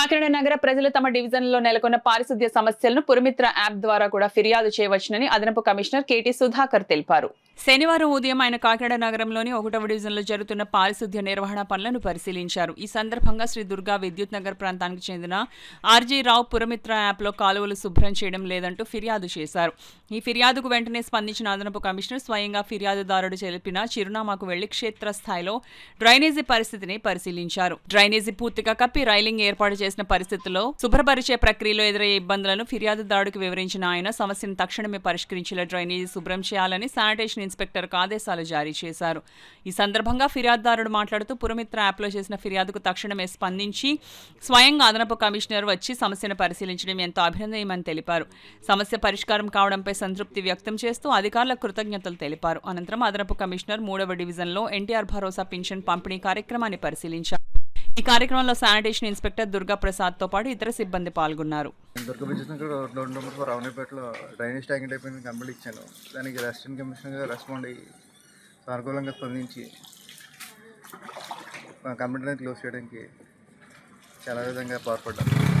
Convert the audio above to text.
కాకినాడ నగర ప్రజలు తమ డివిజన్లలో నెలకొన్న పారిశుద్ధ్య సమస్యలను పురమిత్ర యాప్ ద్వారా కూడా ఫిర్యాదు చేయవచ్చునని అదనపు కమిషనర్ కేటీ సుధాకర్ తెలిపారు. శనివారం ఉదయం ఆయన కాకినాడ నగరంలోని 1వ డివిజన్లో జరుగుతున్న పారిశుద్ధ్య నిర్వహణ పనులను పరిశీలించారు. ఈ సందర్భంగా శ్రీ దుర్గా విద్యుత్ నగర్ ప్రాంతానికి చెందిన ఆర్జీ రావు పురమిత్ర యాప్లో కాలువలు శుభ్రం చేయడం లేదంటూ ఫిర్యాదు చేశారు. ఈ ఫిర్యాదుకు వెంటనే స్పందించిన అదనపు కమిషనర్ స్వయంగా ఫిర్యాదుదారుడు తెలిపిన చిరునామాకు వెళ్లి క్షేత్రస్థాయిలో డ్రైనేజీ పరిస్థితిని పరిశీలించారు. డ్రైనేజీ పూర్తిగా కప్పి రైలింగ్ ఏర్పాటు చేసిన పరిస్థితుల్లో శుభ్రపరిచే ప్రక్రియలో ఎదురయ్యే ఇబ్బందులను ఫిర్యాదుదారుడికి వివరించిన ఆయన సమస్యను తక్షణమే పరిష్కరించేలా డ్రైనేజీ శుభ్రం చేయాలని శానిటేషన్ ఇన్స్పెక్టర్కు ఆదేశాలు జారీ చేశారు. ఈ సందర్భంగా ఫిర్యాదుదారుడు మాట్లాడుతూ పురమిత్ర యాప్లో చేసిన ఫిర్యాదుకు తక్షణమే స్పందించి స్వయంగా అదనపు కమిషనర్ వచ్చి సమస్యను పరిశీలించడం ఎంతో అభినందనీయమని తెలిపారు. సమస్య పరిష్కారం కావడంపై సంతృప్తి వ్యక్తం చేస్తూ అధికారులకు కృతజ్ఞతలు తెలిపారు. అనంతరం అదనపు కమిషనర్ 3వ డివిజన్లో ఎన్టీఆర్ భరోసా పింఛన్ పంపిణీ కార్యక్రమాన్ని పరిశీలించారు. ఈ కార్యక్రమంలో శానిటేషన్ ఇన్స్పెక్టర్ దుర్గా ప్రసాద్ తో పాటు ఇతర సిబ్బంది పాల్గొన్నారు. దుర్గా బిజినెస్ రావణపేటలో డ్రైనేజ్ ట్యాంక్ అయిపోయింది కంప్లీట్ ఇచ్చాను. దానికి రెసిడెంట్ కమిషనర్గా రెస్పాండ్ అయ్యి సానుకూలంగా స్పందించి కంప్లీట్ అనేది క్లోజ్ చేయడానికి చాలా విధంగా పాల్పడ్డాను.